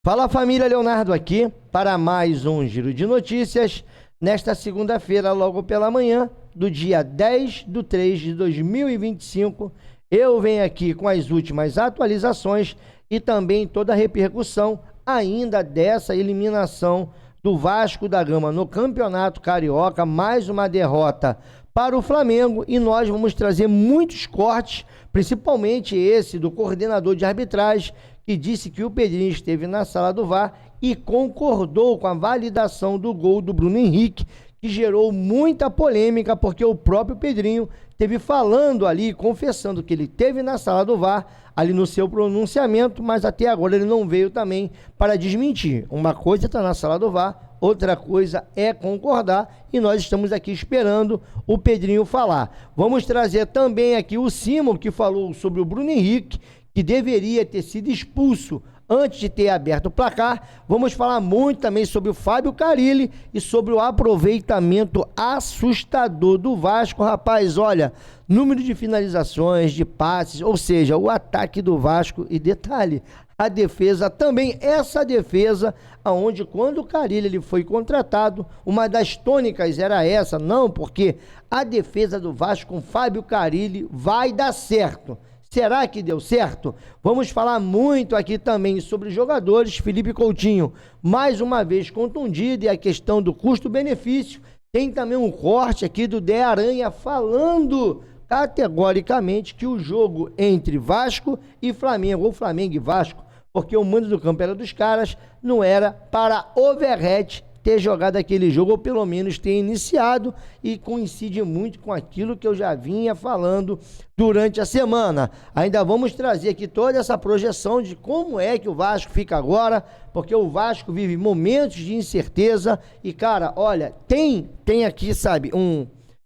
Fala família, Leonardo aqui para mais um Giro de Notícias nesta segunda-feira, logo pela manhã do dia 10/3/2025. Eu venho aqui com as últimas atualizações e também toda a repercussão ainda dessa eliminação do Vasco da Gama no Campeonato Carioca, mais uma derrota para o Flamengo, e nós vamos trazer muitos cortes, principalmente esse do coordenador de arbitragem, que disse que o Pedrinho esteve na sala do VAR e concordou com a validação do gol do Bruno Henrique, que gerou muita polêmica, porque o próprio Pedrinho esteve falando ali, confessando que ele esteve na sala do VAR, ali no seu pronunciamento, mas até agora ele não veio também para desmentir. Uma coisa está na sala do VAR, outra coisa é concordar, e nós estamos aqui esperando o Pedrinho falar. Vamos trazer também aqui o Simon, que falou sobre o Bruno Henrique, que deveria ter sido expulso antes de ter aberto o placar. Vamos falar muito também sobre o Fábio Carille e sobre o aproveitamento assustador do Vasco. Rapaz, olha, número de finalizações, de passes, ou seja, o ataque do Vasco, e detalhe, a defesa também, essa defesa, aonde quando o Carille ele foi contratado, uma das tônicas era essa, não, porque a defesa do Vasco com Fábio Carille vai dar certo. Será que deu certo? Vamos falar muito aqui também sobre os jogadores. Felipe Coutinho, mais uma vez contundido, e a questão do custo-benefício. Tem também um corte aqui do De Aranha falando categoricamente que o jogo entre Vasco e Flamengo, ou Flamengo e Vasco, porque o mando do campo era dos caras, não era para Overhead ter jogado aquele jogo, ou pelo menos ter iniciado, e coincide muito com aquilo que eu já vinha falando durante a semana. Ainda vamos trazer aqui toda essa projeção de como é que o Vasco fica agora, porque o Vasco vive momentos de incerteza, e cara, olha, tem aqui, sabe,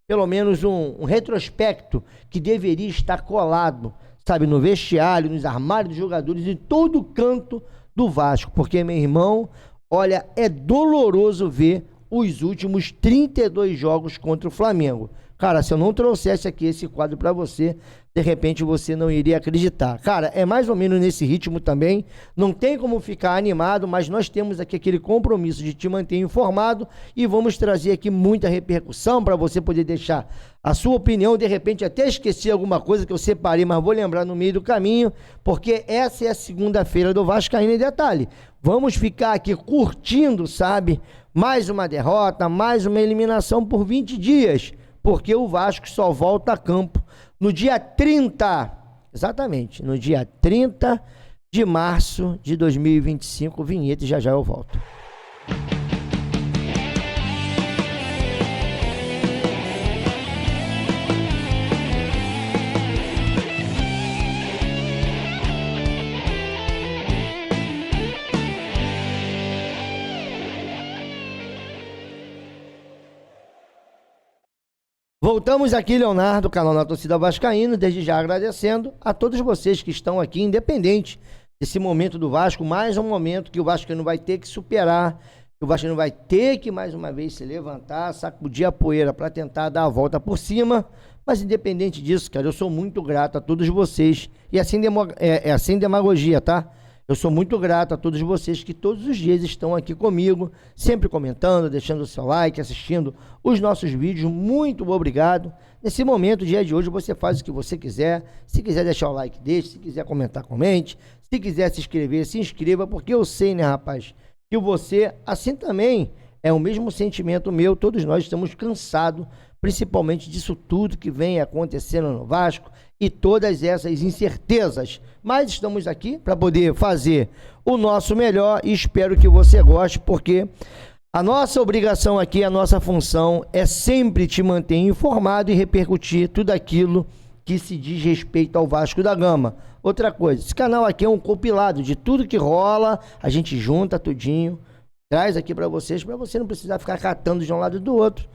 pelo menos um retrospecto que deveria estar colado, sabe, no vestiário, nos armários dos jogadores, em todo canto do Vasco, porque, meu irmão, olha, é doloroso ver os últimos 32 jogos contra o Flamengo. Cara, se eu não trouxesse aqui esse quadro para você, de repente você não iria acreditar. Cara, é mais ou menos nesse ritmo também. Não tem como ficar animado, mas nós temos aqui aquele compromisso de te manter informado, e vamos trazer aqui muita repercussão para você poder deixar a sua opinião. De repente até esqueci alguma coisa que eu separei, mas vou lembrar no meio do caminho, porque essa é a segunda-feira do Vascaíno. E detalhe, vamos ficar aqui curtindo, sabe, mais uma derrota, mais uma eliminação por 20 dias, porque o Vasco só volta a campo no dia 30, exatamente, no dia 30 de março de 2025, vinheta, e já já eu volto. Voltamos aqui, Leonardo, canal na Torcida Vascaíno, desde já agradecendo a todos vocês que estão aqui, independente desse momento do Vasco, mais um momento que o Vascaíno vai ter que superar, que o Vascaíno vai ter que mais uma vez se levantar, sacudir a poeira para tentar dar a volta por cima. Mas independente disso, cara, eu sou muito grato a todos vocês, e assim sem demagogia, tá? Eu sou muito grato a todos vocês que todos os dias estão aqui comigo, sempre comentando, deixando o seu like, assistindo os nossos vídeos. Muito obrigado. Nesse momento, dia de hoje, você faz o que você quiser. Se quiser deixar o like, deixe. Se quiser comentar, comente. Se quiser se inscrever, se inscreva, porque eu sei, né, rapaz, que você, assim também, é o mesmo sentimento meu. Todos nós estamos cansados, principalmente disso tudo que vem acontecendo no Vasco e todas essas incertezas, mas estamos aqui para poder fazer o nosso melhor, e espero que você goste, porque a nossa obrigação aqui, a nossa função é sempre te manter informado e repercutir tudo aquilo que se diz respeito ao Vasco da Gama. Outra coisa, esse canal aqui é um compilado de tudo que rola, a gente junta tudinho, traz aqui para você não precisar ficar catando de um lado e do outro.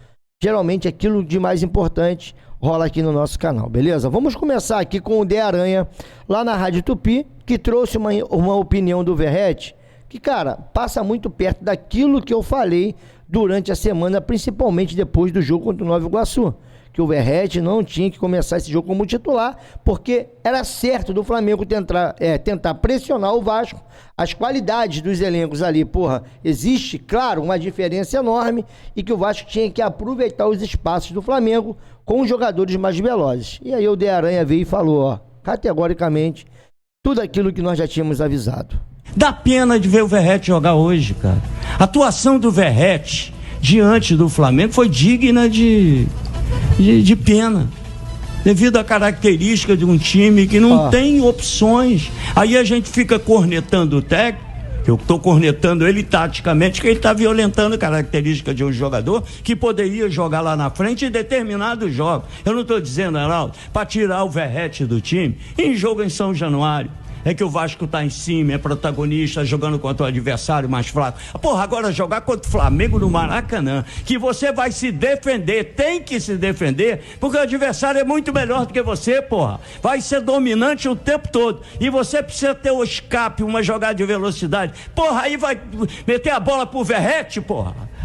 Geralmente aquilo de mais importante rola aqui no nosso canal, beleza? Vamos começar aqui com o De Aranha, lá na Rádio Tupi, que trouxe uma opinião do Verrete, que, cara, passa muito perto daquilo que eu falei durante a semana, principalmente depois do jogo contra o Nova Iguaçu, que o Verratti não tinha que começar esse jogo como titular, porque era certo do Flamengo tentar pressionar o Vasco. As qualidades dos elencos ali, existe, claro, uma diferença enorme, e que o Vasco tinha que aproveitar os espaços do Flamengo com os jogadores mais velozes. E aí o De Aranha veio e falou, categoricamente, tudo aquilo que nós já tínhamos avisado. Dá pena de ver o Verratti jogar hoje, cara. A atuação do Verratti diante do Flamengo foi digna de pena, devido à característica de um time que não tem opções. Aí a gente fica cornetando o técnico, eu estou cornetando ele taticamente, que ele está violentando a característica de um jogador que poderia jogar lá na frente em determinados jogos. Eu não estou dizendo, Arnaldo, para tirar o Verratti do time em jogo em São Januário. É que o Vasco tá em cima, é protagonista, jogando contra o adversário mais fraco. Agora jogar contra o Flamengo no Maracanã, que você vai se defender, tem que se defender, porque o adversário é muito melhor do que você, vai ser dominante o tempo todo, e você precisa ter o escape, uma jogada de velocidade, aí vai meter a bola pro Verratti,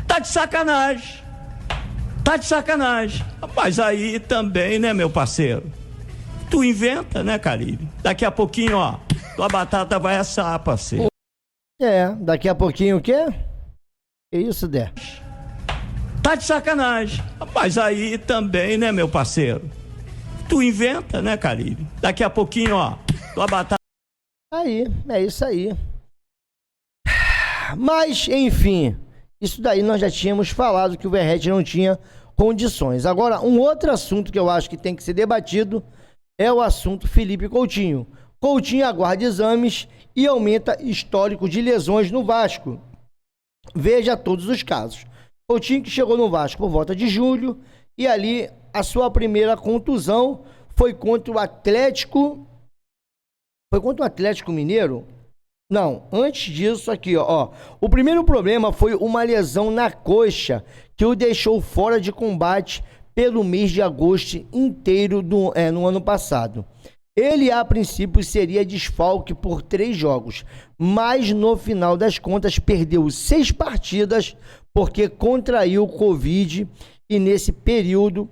tá de sacanagem, mas aí também, né, meu parceiro, tu inventa, né, Caribe? Daqui a pouquinho, tua batata vai assar, parceiro. Daqui a pouquinho o quê? Que isso, Dé? Tá de sacanagem. Mas aí também, né, meu parceiro? Tu inventa, né, Caribe? Daqui a pouquinho, tua batata... Aí, é isso aí. Mas, enfim, isso daí nós já tínhamos falado que o Verratti não tinha condições. Agora, um outro assunto que eu acho que tem que ser debatido é o assunto Felipe Coutinho. Coutinho aguarda exames e aumenta histórico de lesões no Vasco. Veja todos os casos. Coutinho, que chegou no Vasco por volta de julho, e ali a sua primeira contusão foi contra o Atlético. Foi contra o Atlético Mineiro? Não, antes disso aqui, o primeiro problema foi uma lesão na coxa que o deixou fora de combate pelo mês de agosto inteiro no ano passado. Ele, a princípio, seria desfalque por 3 jogos, mas no final das contas perdeu 6 partidas porque contraiu Covid e nesse período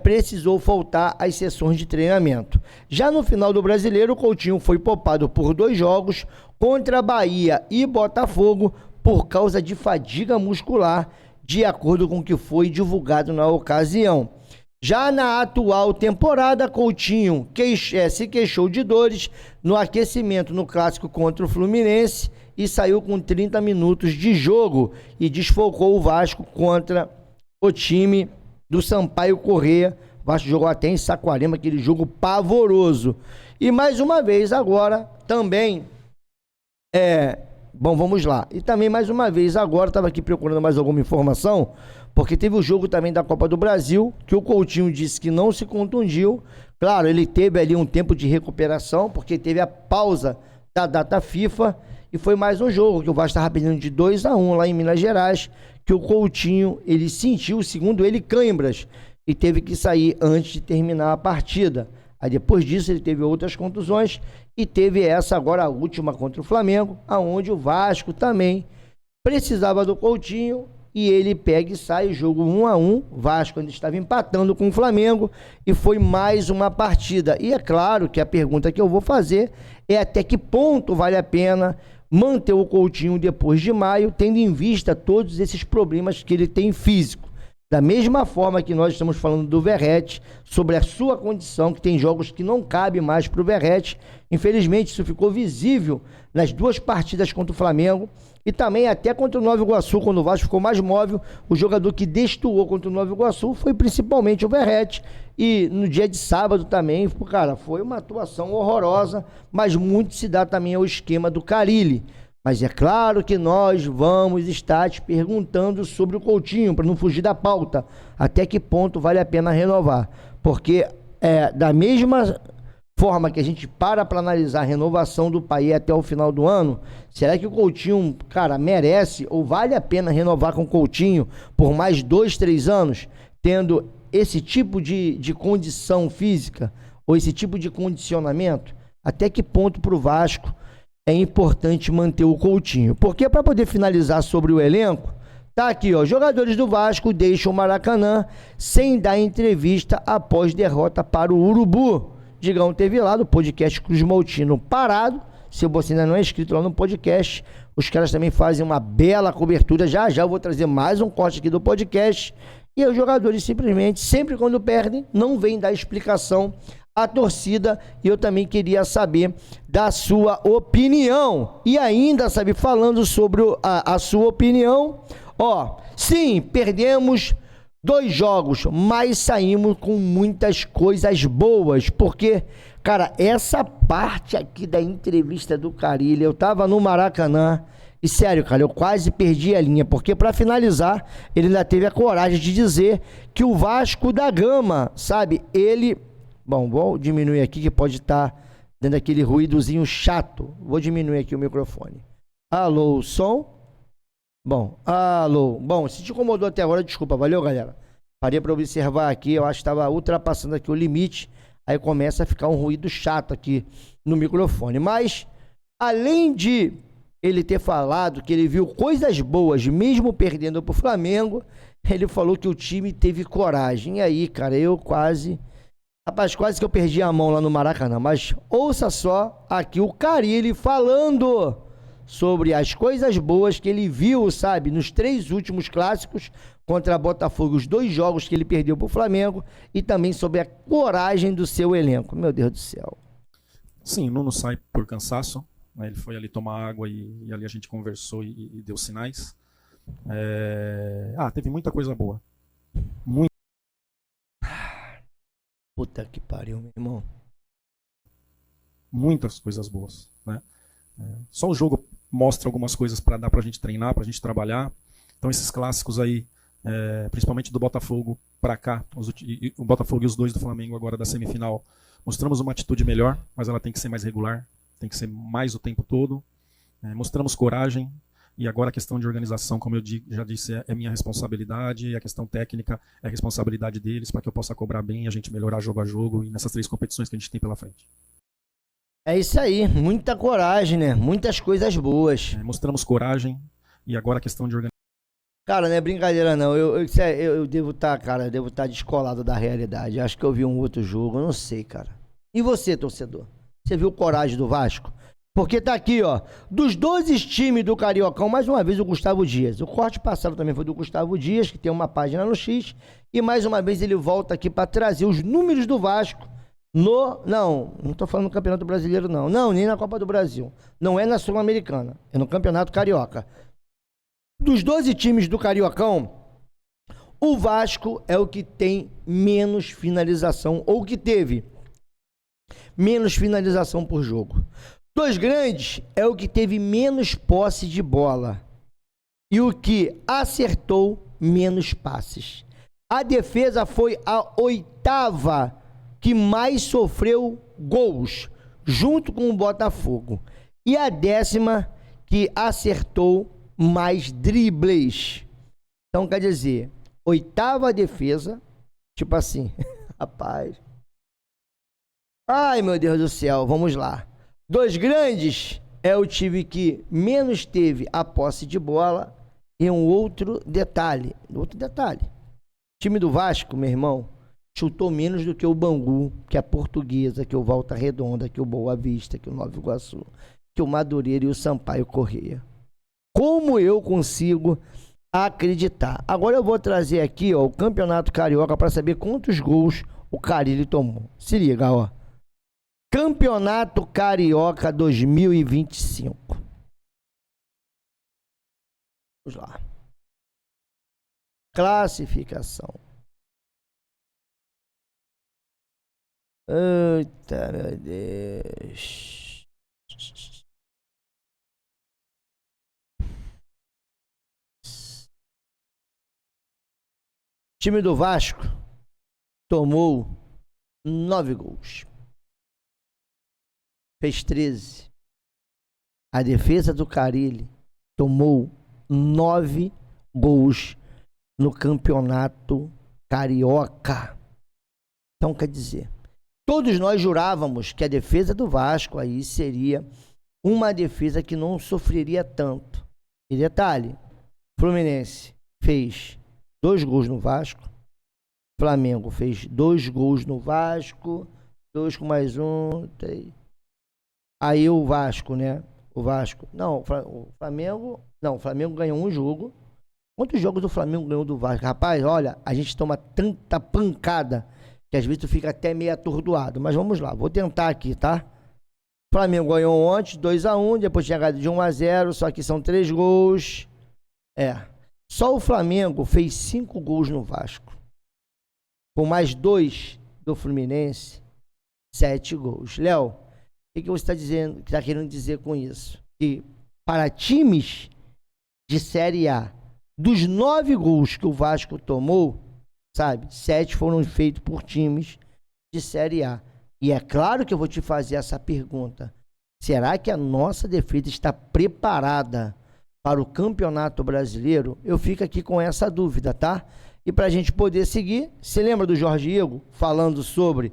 precisou faltar às sessões de treinamento. Já no final do Brasileiro, o Coutinho foi poupado por 2 jogos contra Bahia e Botafogo por causa de fadiga muscular, de acordo com o que foi divulgado na ocasião. Já na atual temporada, Coutinho se queixou de dores no aquecimento no clássico contra o Fluminense e saiu com 30 minutos de jogo e desfalcou o Vasco contra o time do Sampaio Corrêa. O Vasco jogou até em Saquarema, aquele jogo pavoroso. E mais uma vez agora também vamos lá. E também mais uma vez agora, estava aqui procurando mais alguma informação, porque teve o jogo também da Copa do Brasil, que o Coutinho disse que não se contundiu. Claro, ele teve ali um tempo de recuperação, porque teve a pausa da data FIFA, e foi mais um jogo, que o Vasco estava perdendo de 2-1 lá em Minas Gerais, que o Coutinho, ele sentiu, segundo ele, cãibras, e teve que sair antes de terminar a partida. Aí depois disso ele teve outras contusões, e teve essa agora, a última contra o Flamengo, aonde o Vasco também precisava do Coutinho, e ele pega e sai, jogo 1-1, Vasco ainda estava empatando com o Flamengo, e foi mais uma partida. E é claro que a pergunta que eu vou fazer é até que ponto vale a pena manter o Coutinho depois de maio, tendo em vista todos esses problemas que ele tem físico. Da mesma forma que nós estamos falando do Verratti, sobre a sua condição, que tem jogos que não cabe mais para o Verratti. Infelizmente, isso ficou visível nas 2 partidas contra o Flamengo e também até contra o Nova Iguaçu, quando o Vasco ficou mais móvel. O jogador que destoou contra o Nova Iguaçu foi principalmente o Verratti. E no dia de sábado também, foi uma atuação horrorosa, mas muito se dá também ao esquema do Carille. Mas é claro que nós vamos estar te perguntando sobre o Coutinho, para não fugir da pauta, até que ponto vale a pena renovar. Porque da mesma forma que a gente para analisar a renovação do Payet até o final do ano, será que o Coutinho, merece ou vale a pena renovar com o Coutinho por mais 2, 3 anos, tendo esse tipo de condição física ou esse tipo de condicionamento? Até que ponto para o Vasco é importante manter o Coutinho? Porque, para poder finalizar sobre o elenco, Tá aqui, ó. Jogadores do Vasco deixam o Maracanã sem dar entrevista após derrota para o Urubu. Digão teve lá no podcast Cruz Maltino Parado. Se você ainda não é inscrito lá no podcast, os caras também fazem uma bela cobertura. Já já eu vou trazer mais um corte aqui do podcast. E os jogadores simplesmente, sempre quando perdem, não vêm dar explicação à torcida. E eu também queria saber da sua opinião. E ainda, sabe, falando sobre a sua opinião, ó, sim, perdemos 2 jogos, mas saímos com muitas coisas boas, porque, cara, essa parte aqui da entrevista do Carille, eu tava no Maracanã, e sério, cara, eu quase perdi a linha, porque pra finalizar, ele ainda teve a coragem de dizer que o Vasco da Gama, sabe, ele... Bom, vou diminuir aqui que pode estar dando aquele ruídozinho chato. Vou diminuir aqui o microfone. Alô, som? Bom, alô. Bom, se te incomodou até agora, desculpa, valeu, galera. Parei para observar aqui, eu acho que estava ultrapassando aqui o limite, aí começa a ficar um ruído chato aqui no microfone. Mas, além de ele ter falado que ele viu coisas boas, mesmo perdendo pro Flamengo, ele falou que o time teve coragem. E aí, cara, eu quase... Rapaz, quase que eu perdi a mão lá no Maracanã. Mas ouça só aqui o Carille falando sobre as coisas boas que ele viu, sabe, nos 3 últimos clássicos contra Botafogo, os 2 jogos que ele perdeu pro Flamengo, e também sobre a coragem do seu elenco. Meu Deus do céu. Sim, Nuno sai por cansaço, né? Ele foi ali tomar água e ali a gente conversou e deu sinais. Teve muita coisa boa. Puta que pariu, meu irmão. Muitas coisas boas, né? Só o jogo mostra algumas coisas para dar pra gente treinar, pra gente trabalhar. Então esses clássicos aí, principalmente do Botafogo para cá, o Botafogo e os 2 do Flamengo agora da semifinal, mostramos uma atitude melhor, mas ela tem que ser mais regular, tem que ser mais o tempo todo. Mostramos coragem, e agora a questão de organização, como eu já disse, é minha responsabilidade, e a questão técnica é responsabilidade deles, para que eu possa cobrar bem e a gente melhorar jogo a jogo e nessas 3 competições que a gente tem pela frente. É isso aí, muita coragem, né? Muitas coisas boas. Mostramos coragem, e agora a questão de organização. Cara, não é brincadeira não, eu devo estar, cara, devo estar descolado da realidade. Acho que eu vi um outro jogo, eu não sei, cara. E você, torcedor? Você viu coragem do Vasco? Porque tá aqui, ó, dos 12 times do Cariocão, mais uma vez o Gustavo Dias. O corte passado também foi do Gustavo Dias, que tem uma página no X, e mais uma vez ele volta aqui para trazer os números do Vasco não tô falando no Campeonato Brasileiro não, nem na Copa do Brasil. Não é na Sul-Americana, é no Campeonato Carioca. Dos 12 times do Cariocão, o Vasco é o que tem menos finalização, ou que teve menos finalização por jogo. Dos grandes é o que teve menos posse de bola e o que acertou menos passes. A defesa foi a 8ª que mais sofreu gols, junto com o Botafogo. E a 10ª que acertou mais dribles. Então, quer dizer, 8ª defesa, tipo assim, rapaz. Ai, meu Deus do céu, vamos lá. Dos grandes é o time que menos teve a posse de bola. E um outro detalhe. O time do Vasco, meu irmão, chutou menos do que o Bangu, que a Portuguesa, que o Volta Redonda, que o Boa Vista, que o Nova Iguaçu, que o Madureira e o Sampaio Corrêa. Como eu consigo acreditar? Agora eu vou trazer aqui, ó, o Campeonato Carioca para saber quantos gols o Carille tomou. Se liga, ó. Campeonato Carioca 2025. Vamos lá. Classificação. Eita, meu Deus. O time do Vasco tomou 9 gols. Fez 13. A defesa do Carille tomou 9 gols no Campeonato Carioca. Então, quer dizer, todos nós jurávamos que a defesa do Vasco aí seria uma defesa que não sofreria tanto. E detalhe, Fluminense fez 2 gols no Vasco. Flamengo fez 2 gols no Vasco. 2 com mais 1, 3. Aí o Vasco, né? O Vasco. Não, o Flamengo. Não, o Flamengo ganhou um jogo. Quantos jogos o Flamengo ganhou do Vasco? Rapaz, olha, a gente toma tanta pancada que às vezes tu fica até meio atordoado. Mas vamos lá, vou tentar aqui, tá? O Flamengo ganhou ontem 2-1, depois tinha ganhado de 1-0, só que são 3 gols. Só o Flamengo fez 5 gols no Vasco. Com mais 2 do Fluminense, 7 gols. Léo, o que você está dizendo, que está querendo dizer com isso? Que para times de Série A, dos 9 gols que o Vasco tomou, sabe, 7 foram feitos por times de Série A. E é claro que eu vou te fazer essa pergunta. Será que a nossa defesa está preparada para o Campeonato Brasileiro? Eu fico aqui com essa dúvida, tá? E para a gente poder seguir, você lembra do Jorge Igor falando sobre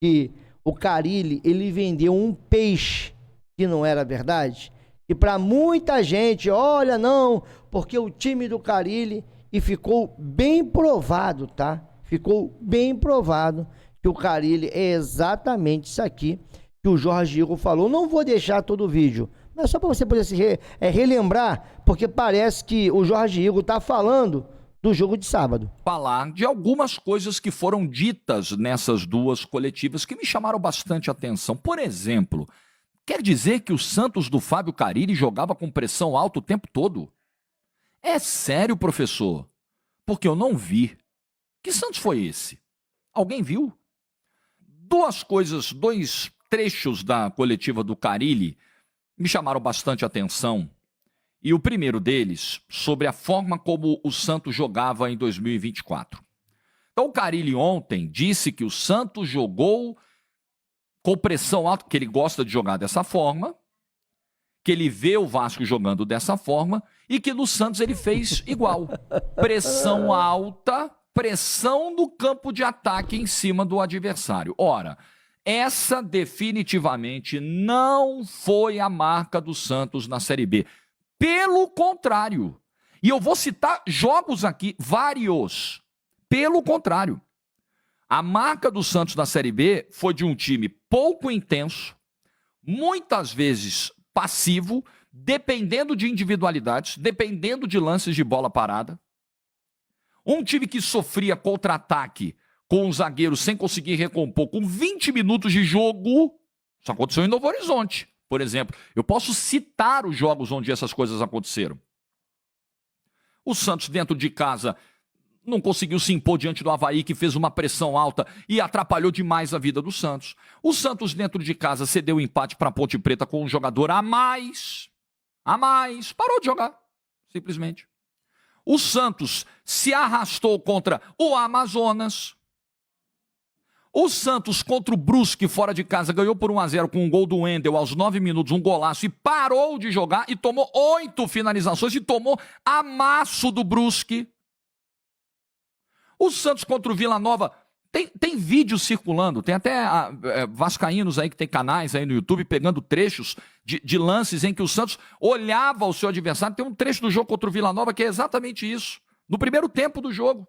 que o Carille, ele vendeu um peixe que não era verdade? E para muita gente, olha, não, porque o time do Carille, e ficou bem provado, tá? Ficou bem provado que o Carille é exatamente isso aqui que o Jorge Igor falou. Não vou deixar todo o vídeo, mas só para você poder se relembrar, porque parece que o Jorge Igor tá falando do jogo de sábado. Falar de algumas coisas que foram ditas nessas 2 coletivas que me chamaram bastante atenção. Por exemplo, quer dizer que o Santos do Fábio Carille jogava com pressão alta o tempo todo? É sério, professor? Porque eu não vi. Que Santos foi esse? Alguém viu? 2 trechos da coletiva do Carille me chamaram bastante atenção. E o primeiro deles, sobre a forma como o Santos jogava em 2024. Então o Carille ontem disse que o Santos jogou com pressão alta, que ele gosta de jogar dessa forma, que ele vê o Vasco jogando dessa forma e que no Santos ele fez igual. Pressão alta, pressão no campo de ataque em cima do adversário. Ora, essa definitivamente não foi a marca do Santos na Série B. Pelo contrário. E eu vou citar jogos aqui, vários. Pelo contrário. A marca do Santos na Série B foi de um time pouco intenso, muitas vezes passivo, dependendo de individualidades, dependendo de lances de bola parada. Um time que sofria contra-ataque com os zagueiros sem conseguir recompor, com 20 minutos de jogo. Isso aconteceu em Novo Horizonte, por exemplo. Eu posso citar os jogos onde essas coisas aconteceram. O Santos, dentro de casa, não conseguiu se impor diante do Avaí, que fez uma pressão alta e atrapalhou demais a vida do Santos. O Santos, dentro de casa, cedeu o empate para a Ponte Preta com um jogador a mais. Parou de jogar, simplesmente. O Santos se arrastou contra o Amazonas. O Santos contra o Brusque, fora de casa, ganhou por 1-0 com um gol do Wendel aos 9 minutos, um golaço, e parou de jogar e tomou 8 finalizações e tomou amasso do Brusque. O Santos contra o Vila Nova, tem vídeo circulando, tem até vascaínos aí que tem canais aí no YouTube pegando trechos de lances em que o Santos olhava o seu adversário. Tem um trecho do jogo contra o Vila Nova que é exatamente isso. No primeiro tempo do jogo.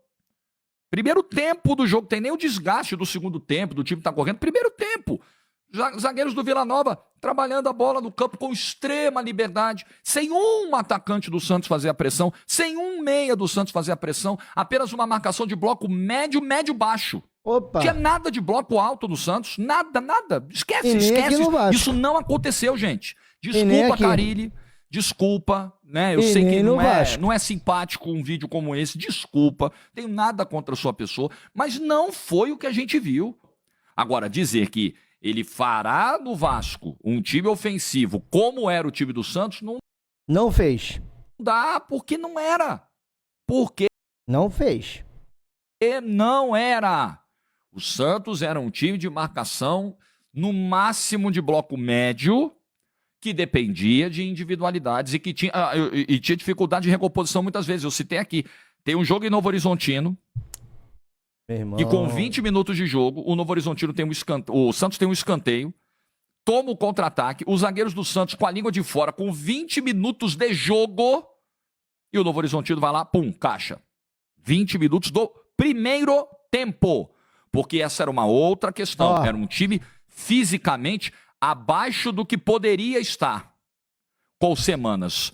Primeiro tempo do jogo, tem nem o desgaste do segundo tempo, do time que tá correndo. Primeiro tempo. Zagueiros do Vila Nova trabalhando a bola no campo com extrema liberdade, sem um atacante do Santos fazer a pressão, sem um meia do Santos fazer a pressão, apenas uma marcação de bloco médio, médio-baixo. Opa! Tinha nada de bloco alto do Santos, nada. Esquece. Isso não aconteceu, gente. Desculpa, Carille, desculpa, né? Eu sei que não é simpático um vídeo como esse, desculpa, tenho nada contra a sua pessoa, mas não foi o que a gente viu. Agora, dizer que ele fará no Vasco um time ofensivo como era o time do Santos, não fez. Não dá, porque não era. Porque não fez. E não era. O Santos era um time de marcação no máximo de bloco médio, que dependia de individualidades e que tinha dificuldade de recomposição muitas vezes. Eu citei aqui, tem um jogo em Novo Horizontino, e com 20 minutos de jogo, o Novo Horizontino tem o Santos tem um escanteio, toma o contra-ataque, os zagueiros do Santos com a língua de fora, com 20 minutos de jogo, E o Novo Horizontino vai lá, pum, caixa. 20 minutos do primeiro tempo. Porque essa era uma outra questão. Era um time fisicamente abaixo do que poderia estar. Com semanas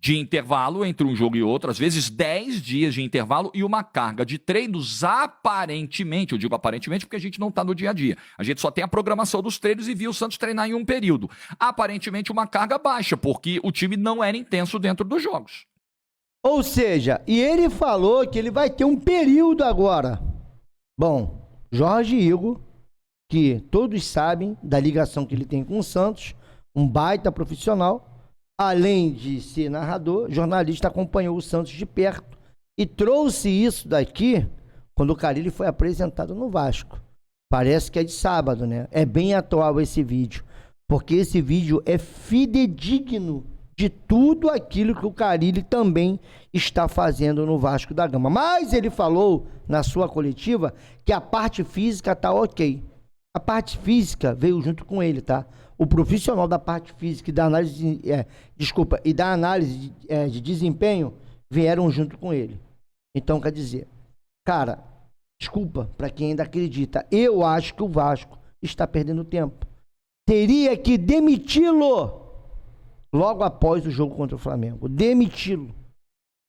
de intervalo entre um jogo e outro, às vezes 10 dias de intervalo e uma carga de treinos aparentemente, eu digo aparentemente porque a gente não está no dia a dia, a gente só tem a programação dos treinos e viu o Santos treinar em um período. Aparentemente uma carga baixa, porque o time não era intenso dentro dos jogos. Ou seja, e ele falou que ele vai ter um período agora. Bom, Jorge Igor, que todos sabem da ligação que ele tem com o Santos, um baita profissional, além de ser narrador, jornalista, acompanhou o Santos de perto e trouxe isso daqui quando o Carille foi apresentado no Vasco. Parece que é de sábado, né? É bem atual esse vídeo, porque esse vídeo é fidedigno de tudo aquilo que o Carille também está fazendo no Vasco da Gama. Mas ele falou na sua coletiva que a parte física tá ok. A parte física veio junto com ele, tá? O profissional da parte física e da análise, de desempenho vieram junto com ele. Então, quer dizer, cara, desculpa para quem ainda acredita, eu acho que o Vasco está perdendo tempo. Teria que demiti-lo logo após o jogo contra o Flamengo. Demiti-lo.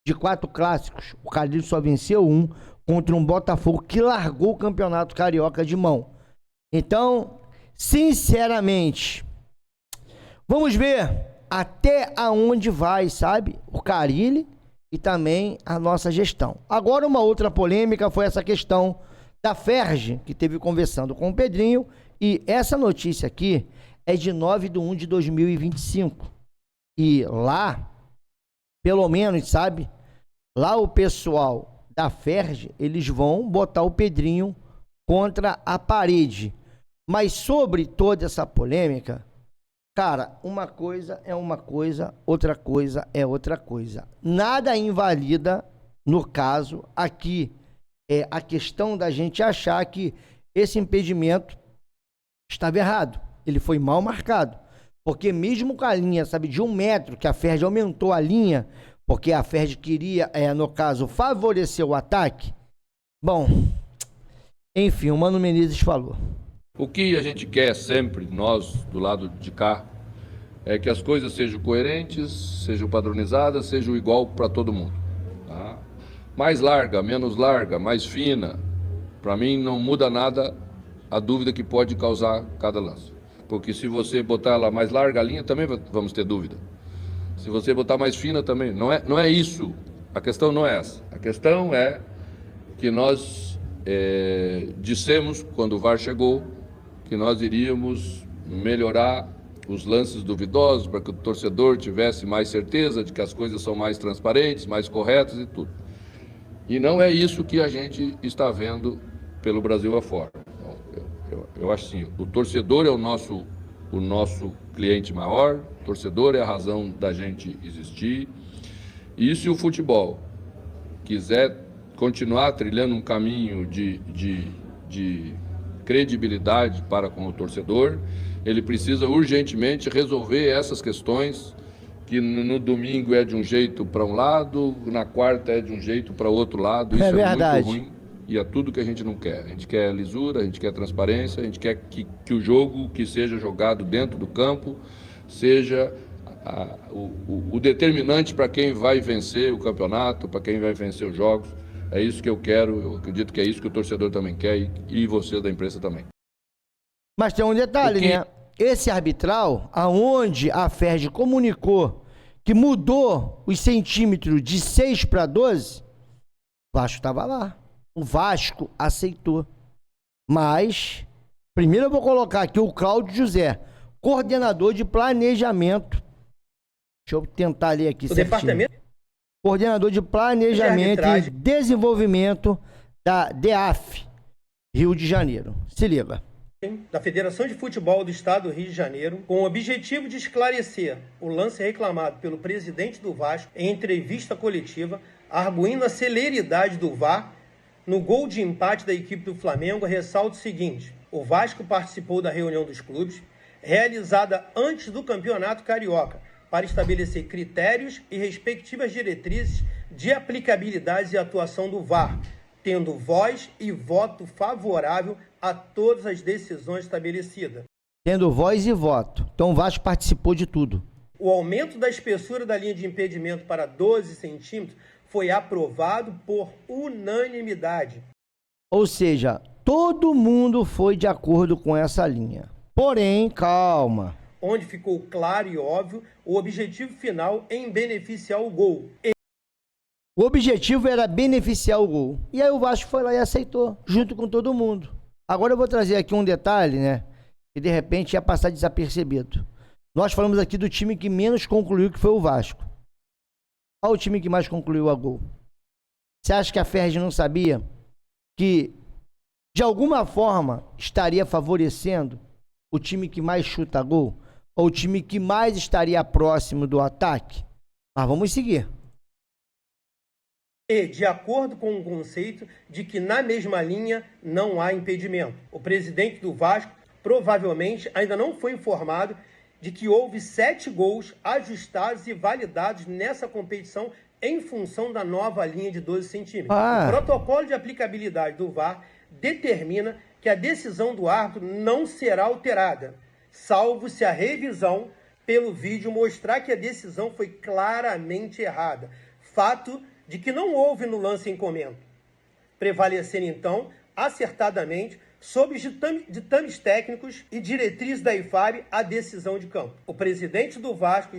De 4 clássicos, o Carille só venceu um contra um Botafogo que largou o Campeonato Carioca de mão. Então, sinceramente, vamos ver até aonde vai, sabe, o Carille e também a nossa gestão. Agora, uma outra polêmica foi essa questão da Ferge, que teve conversando com o Pedrinho, e essa notícia aqui é de 9/1/2025. E lá, pelo menos, sabe, lá o pessoal da Ferge, eles vão botar o Pedrinho contra a parede. Mas sobre toda essa polêmica, cara, uma coisa é uma coisa, outra coisa é outra coisa. Nada invalida, no caso, aqui, é a questão da gente achar que esse impedimento estava errado. Ele foi mal marcado. Porque mesmo com a linha, sabe, de 1 metro, que a Ferge aumentou a linha, porque a Ferge queria, no caso, favorecer o ataque. Bom, enfim, o Mano Menezes falou. O que a gente quer sempre, nós do lado de cá, é que as coisas sejam coerentes, sejam padronizadas, sejam igual para todo mundo. Tá? Mais larga, menos larga, mais fina, para mim não muda nada a dúvida que pode causar cada lance. Porque se você botar ela mais larga a linha, também vamos ter dúvida. Se você botar mais fina também, não é isso. A questão não é essa. A questão é que nós dissemos, quando o VAR chegou, que nós iríamos melhorar os lances duvidosos para que o torcedor tivesse mais certeza de que as coisas são mais transparentes, mais corretas e tudo. E não é isso que a gente está vendo pelo Brasil afora. Então, eu acho assim, o torcedor é o nosso cliente maior, o torcedor é a razão da gente existir. E se o futebol quiser continuar trilhando um caminho de credibilidade para com o torcedor, ele precisa urgentemente resolver essas questões que no domingo é de um jeito para um lado, na quarta é de um jeito para o outro lado. Isso é muito ruim e é tudo que a gente não quer. A gente quer lisura, a gente quer transparência, a gente quer que o jogo que seja jogado dentro do campo seja o determinante para quem vai vencer o campeonato, para quem vai vencer os jogos. É isso que eu quero, eu acredito que é isso que o torcedor também quer e você da imprensa também. Mas tem um detalhe, né? Esse arbitral, aonde a Ferge comunicou que mudou os centímetros de 6 para 12, o Vasco estava lá. O Vasco aceitou. Mas, primeiro eu vou colocar aqui o Cláudio José, coordenador de planejamento. Deixa eu tentar ler aqui certinho. Departamento? Coordenador de planejamento e desenvolvimento da DEAF, Rio de Janeiro. Se liga. Da Federação de Futebol do Estado do Rio de Janeiro, com o objetivo de esclarecer o lance reclamado pelo presidente do Vasco em entrevista coletiva, arguindo a celeridade do VAR no gol de empate da equipe do Flamengo, ressalta o seguinte: o Vasco participou da reunião dos clubes, realizada antes do Campeonato Carioca, para estabelecer critérios e respectivas diretrizes de aplicabilidade e atuação do VAR, tendo voz e voto favorável a todas as decisões estabelecidas. Tendo voz e voto. Então o Vasco participou de tudo. O aumento da espessura da linha de impedimento para 12 centímetros foi aprovado por unanimidade. Ou seja, todo mundo foi de acordo com essa linha. Porém, calma. Onde ficou claro e óbvio o objetivo final em beneficiar o gol. O objetivo era beneficiar o gol. E aí o Vasco foi lá e aceitou, junto com todo mundo. Agora eu vou trazer aqui um detalhe, né? Que de repente ia passar desapercebido. Nós falamos aqui do time que menos concluiu, que foi o Vasco. Olha o time que mais concluiu a gol. Você acha que a Ferdi não sabia que, de alguma forma, estaria favorecendo o time que mais chuta gol? Ou o time que mais estaria próximo do ataque? Mas vamos seguir. E, de acordo com o conceito de que na mesma linha não há impedimento. O presidente do Vasco provavelmente ainda não foi informado de que houve 7 gols ajustados e validados nessa competição em função da nova linha de 12 centímetros. O protocolo de aplicabilidade do VAR determina que a decisão do árbitro não será alterada, salvo se a revisão pelo vídeo mostrar que a decisão foi claramente errada. Fato de que não houve no lance em comento. Prevalecendo, então, acertadamente, sob os ditames técnicos e diretrizes da IFAB, a decisão de campo. O presidente do Vasco...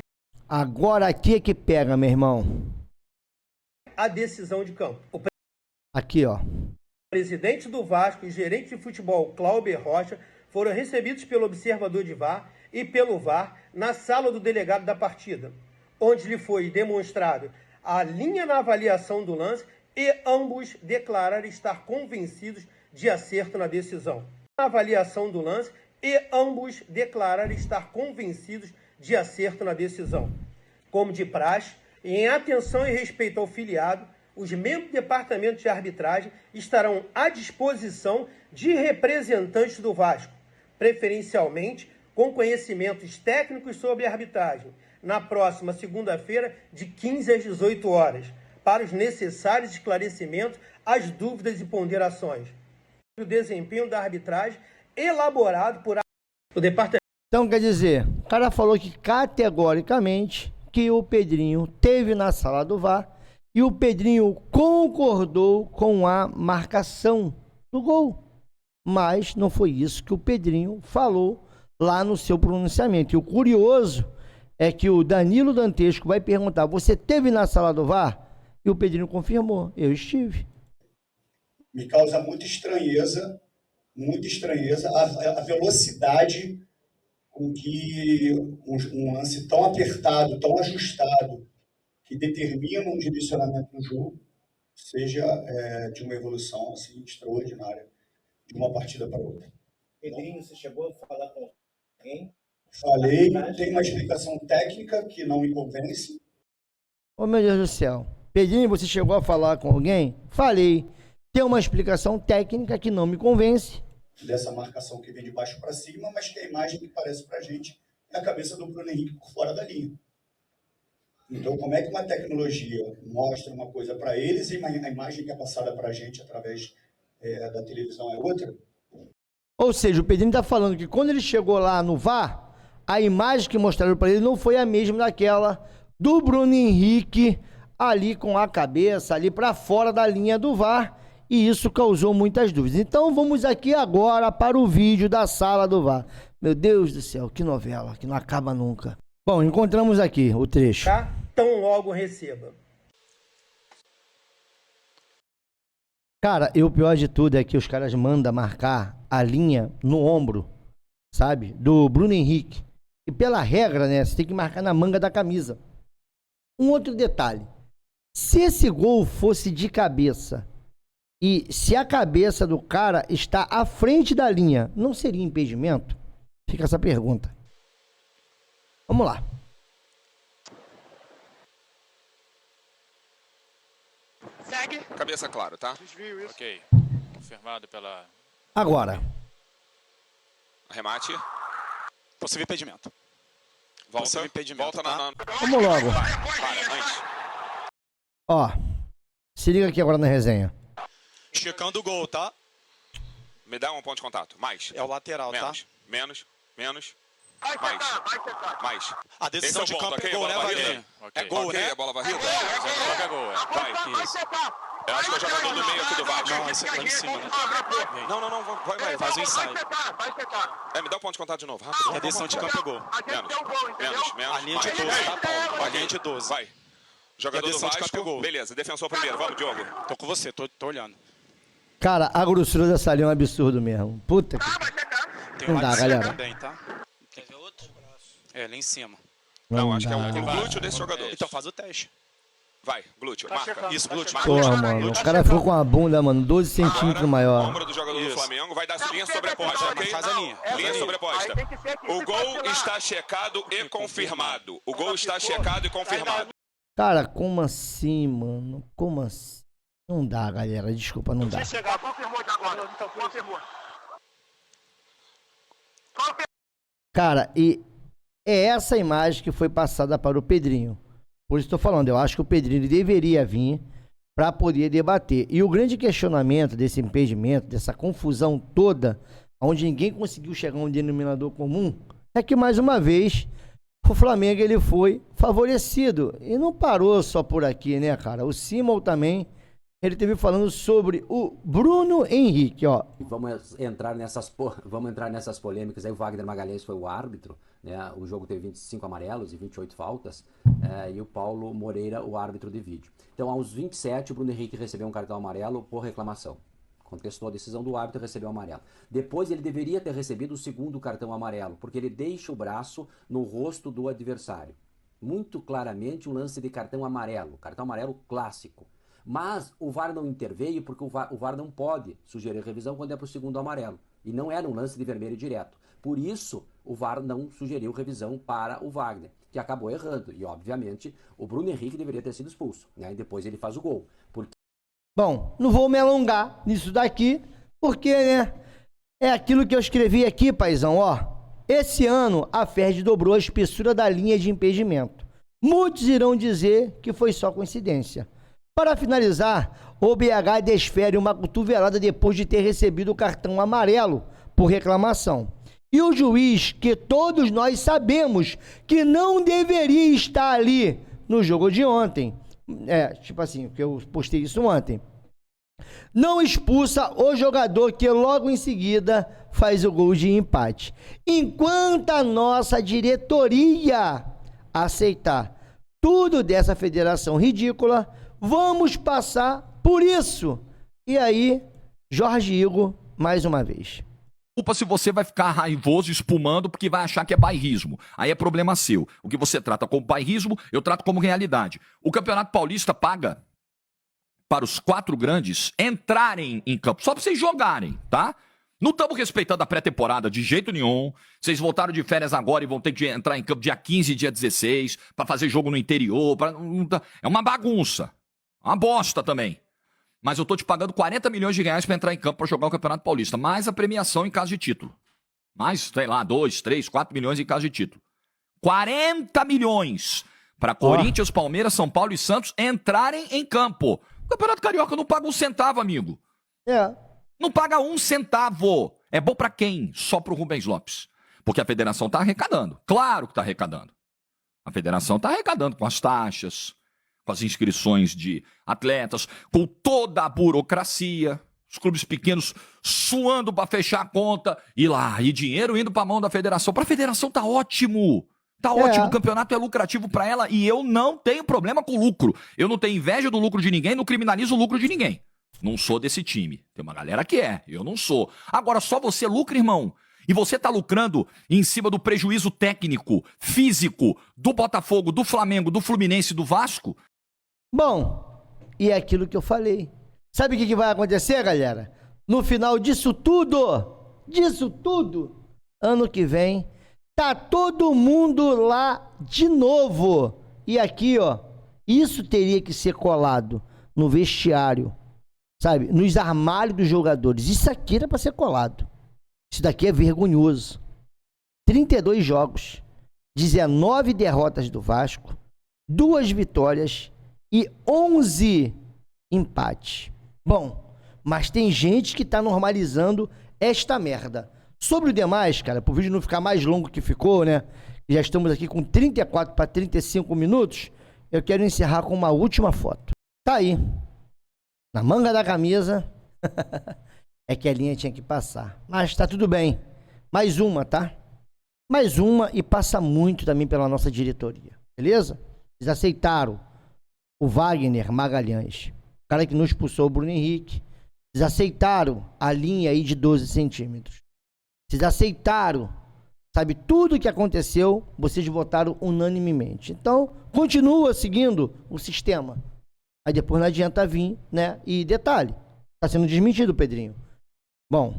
Agora aqui é que pega, meu irmão. A decisão de campo. Aqui, ó. O presidente do Vasco e gerente de futebol, Cláudio Rocha, foram recebidos pelo observador de VAR e pelo VAR na sala do delegado da partida, onde lhe foi demonstrado a linha na avaliação do lance e ambos declararam estar convencidos de acerto na decisão. Na avaliação do lance e ambos declararam estar convencidos de acerto na decisão. Como de praxe, e em atenção e respeito ao filiado, os membros do departamento de arbitragem estarão à disposição de representantes do Vasco, preferencialmente com conhecimentos técnicos sobre arbitragem, na próxima segunda-feira, de 15 às 18 horas, para os necessários esclarecimentos, as dúvidas e ponderações. O desempenho da arbitragem elaborado por o departamento. Então, quer dizer, o cara falou que categoricamente que o Pedrinho teve na sala do VAR e o Pedrinho concordou com a marcação do gol. Mas não foi isso que o Pedrinho falou lá no seu pronunciamento. E o curioso é que o Danilo Dantesco vai perguntar: você teve na sala do VAR? E o Pedrinho confirmou: eu estive. Me causa muita estranheza a velocidade com que um lance tão apertado, tão ajustado, que determina um direcionamento no jogo, seja de uma evolução assim, extraordinária, de uma partida para outra. Pedrinho, você chegou a falar com alguém? Falei, tem uma explicação técnica que não me convence. Oh, meu Deus do céu. Pedrinho, você chegou a falar com alguém? Falei. Tem uma explicação técnica que não me convence. Dessa marcação que vem de baixo para cima, mas que a imagem que parece para a gente é a cabeça do Bruno Henrique por fora da linha. Então, como é que uma tecnologia mostra uma coisa para eles e a imagem que é passada para a gente através da televisão é outra? Ou seja, o Pedrinho está falando que quando ele chegou lá no VAR, a imagem que mostraram para ele não foi a mesma daquela do Bruno Henrique ali com a cabeça ali para fora da linha do VAR. E isso causou muitas dúvidas. Então vamos aqui agora para o vídeo da sala do VAR. Meu Deus do céu, que novela, que não acaba nunca. Bom, encontramos aqui o trecho. Tá? Tão logo receba. Cara, e o pior de tudo é que os caras mandam marcar a linha no ombro, sabe? Do Bruno Henrique. E pela regra, né, você tem que marcar na manga da camisa. Um outro detalhe. Se esse gol fosse de cabeça e se a cabeça do cara está à frente da linha, não seria impedimento? Fica essa pergunta. Vamos lá. Segue. Cabeça claro, tá? Desvio isso. Ok. Confirmado pela... Agora. Arremate. Possível impedimento. Volta no impedimento, tá? Vamos logo. Para, antes. Ó, se liga aqui agora na resenha. Checando o gol, tá? Me dá um ponto de contato. Mais. É o lateral, Menos. tá? Menos. Mais. Mais. A decisão Esse é de o ponto, campo ok? é gol, né, Bola Wagner? varrida. É gol, Ok, né? a bola varrida? É gol, é. Vai. Isso. Eu acho que é o jogador do meio aqui do Vasco. Não, esse é lá em cima, né? Não, vai. Faz o ensaio. Me dá um ponto de contato de novo, rápido. A decisão de campo é gol. Menos. A linha de 12, tá, Paulo? A linha de 12. Vai. Jogador do decisão de Vasco. campo é gol. Beleza, defensor primeiro. Vamos, Diogo. Tô com você, tô olhando. Cara, a grossura dessa linha é um absurdo mesmo. Puta que... Tem Não lá dá, de cima galera. também, tá? Quer ver outro? É, lá em cima. Não, acho que é dá. o glúteo desse jogador. Então faz o teste. Vai, glúteo. Marca. Isso, glúteo. Porra, mano. O cara ficou com a bunda, mano, 12 centímetros maior. Ombro do jogador do Isso. Flamengo. Vai dar linha sobreposta, ok? Faz a linha. Linha sobreposta. O gol está checado e confirmado. O gol está checado e confirmado. Cara, como assim, mano? Como assim? Não dá, galera. Desculpa, não dá. Cara, e é essa imagem que foi passada para o Pedrinho. Por isso estou falando, eu acho que o Pedrinho deveria vir para poder debater. E o grande questionamento desse impedimento, dessa confusão toda, onde ninguém conseguiu chegar a um denominador comum, é que mais uma vez o Flamengo ele foi favorecido. E não parou só por aqui, né, cara? O Simon também, ele teve falando sobre o Bruno Henrique, ó. Vamos entrar nessas polêmicas aí. O Wagner Magalhães foi o árbitro, né? O jogo teve 25 amarelos e 28 faltas, e o Paulo Moreira o árbitro de vídeo. Então, aos 27, o Bruno Henrique recebeu um cartão amarelo por reclamação. Contestou a decisão do árbitro e recebeu amarelo. Depois ele deveria ter recebido o segundo cartão amarelo, porque ele deixa o braço no rosto do adversário. Muito claramente um lance de cartão amarelo clássico. Mas o VAR não interveio porque o VAR não pode sugerir revisão quando é para o segundo amarelo. E não era um lance de vermelho direto. Por isso, o VAR não sugeriu revisão para o Wagner, que acabou errando. E, obviamente, o Bruno Henrique deveria ter sido expulso, né? E depois ele faz o gol. Bom, não vou me alongar nisso daqui, porque, né, é aquilo que eu escrevi aqui, paizão, ó. Esse ano, a Ferdi dobrou a espessura da linha de impedimento. Muitos irão dizer que foi só coincidência. Para finalizar, o BH desfere uma cotovelada depois de ter recebido o cartão amarelo por reclamação. E o juiz, que todos nós sabemos que não deveria estar ali no jogo de ontem, tipo assim, que eu postei isso ontem, não expulsa o jogador que logo em seguida faz o gol de empate. Enquanto a nossa diretoria aceitar tudo dessa federação ridícula, vamos passar por isso. E aí, Jorge Igor, mais uma vez. Culpa se você vai ficar raivoso, espumando, porque vai achar que é bairrismo. Aí é problema seu. O que você trata como bairrismo, eu trato como realidade. O Campeonato Paulista paga para os 4 grandes entrarem em campo, só para vocês jogarem, tá? Não estamos respeitando a pré-temporada de jeito nenhum. Vocês voltaram de férias agora e vão ter que entrar em campo dia 15 e dia 16 para fazer jogo no interior. É uma bagunça. Uma bosta também. Mas eu tô te pagando 40 milhões de reais para entrar em campo para jogar o Campeonato Paulista. Mais a premiação em caso de título. Mais, sei lá, 2, 3, 4 milhões em caso de título. 40 milhões para Corinthians, Palmeiras, São Paulo e Santos entrarem em campo. O Campeonato Carioca não paga um centavo, amigo. Não paga um centavo. É bom para quem? Só pro Rubens Lopes. Porque a federação tá arrecadando. Claro que tá arrecadando. A federação tá arrecadando com as taxas, com as inscrições de atletas, com toda a burocracia, os clubes pequenos suando para fechar a conta, e dinheiro indo para a mão da federação. Para a federação tá ótimo. Tá ótimo, o campeonato é lucrativo para ela e eu não tenho problema com lucro. Eu não tenho inveja do lucro de ninguém, não criminalizo o lucro de ninguém. Não sou desse time. Tem uma galera que eu não sou. Agora, só você lucra, irmão. E você tá lucrando em cima do prejuízo técnico, físico, do Botafogo, do Flamengo, do Fluminense e do Vasco? Bom, e é aquilo que eu falei. Sabe o que vai acontecer, galera? No final disso tudo, ano que vem, tá todo mundo lá de novo. E aqui, ó, isso teria que ser colado no vestiário, sabe? Nos armários dos jogadores. Isso aqui era pra ser colado. Isso daqui é vergonhoso. 32 jogos. 19 derrotas do Vasco, 2 vitórias e 11 empates. Bom, mas tem gente que tá normalizando esta merda. Sobre o demais, cara, pro vídeo não ficar mais longo que ficou, né? Já estamos aqui com 34 para 35 minutos. Eu quero encerrar com uma última foto. Tá aí. Na manga da camisa. É que a linha tinha que passar. Mas tá tudo bem. Mais uma, tá? Mais uma e passa muito também pela nossa diretoria. Beleza? Eles aceitaram o Wagner Magalhães, o cara que não expulsou o Bruno Henrique. Eles aceitaram a linha aí de 12 centímetros. Vocês aceitaram, sabe, tudo que aconteceu, vocês votaram unanimemente. Então, continua seguindo o sistema. Aí depois não adianta vir, né? E detalhe, tá sendo desmentido, Pedrinho. Bom,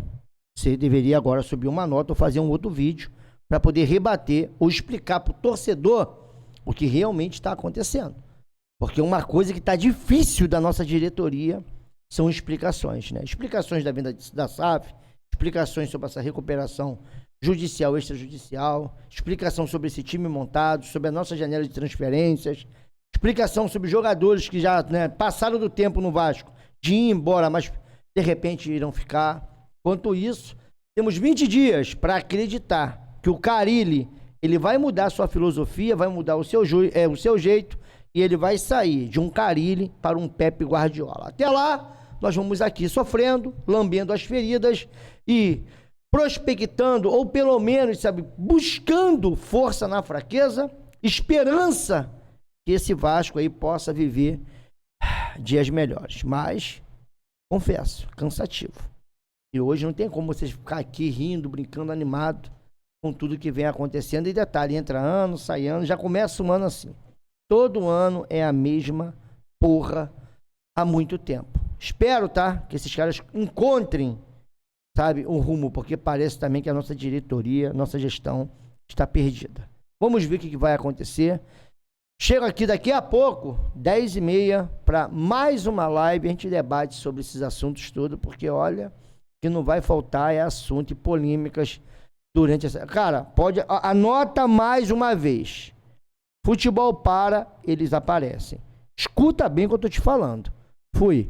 você deveria agora subir uma nota ou fazer um outro vídeo para poder rebater ou explicar pro torcedor o que realmente está acontecendo. Porque uma coisa que está difícil da nossa diretoria são explicações, né? Explicações da venda da SAF, explicações sobre essa recuperação judicial, extrajudicial, explicação sobre esse time montado, sobre a nossa janela de transferências, explicação sobre jogadores que já, né, passaram do tempo no Vasco de ir embora, mas de repente irão ficar. Quanto isso, temos 20 dias para acreditar que o Carille, ele vai mudar a sua filosofia, vai mudar o seu jeito, e ele vai sair de um Carille para um Pepe Guardiola. Até lá, nós vamos aqui sofrendo, lambendo as feridas e prospectando, ou pelo menos, sabe, buscando força na fraqueza, esperança que esse Vasco aí possa viver dias melhores. Mas, confesso, cansativo. E hoje não tem como vocês ficar aqui rindo, brincando, animado com tudo que vem acontecendo. E detalhe, entra ano, sai ano, já começa um ano assim. Todo ano é a mesma porra há muito tempo. Espero, tá? Que esses caras encontrem, sabe, um rumo, porque parece também que a nossa diretoria, nossa gestão está perdida. Vamos ver o que vai acontecer. Chego aqui daqui a pouco, 10h30, para mais uma live. A gente debate sobre esses assuntos todos, porque olha, que não vai faltar é assunto e polêmicas durante essa... Cara, pode... Anota mais uma vez. Futebol para, eles aparecem. Escuta bem o que eu tô te falando. Fui.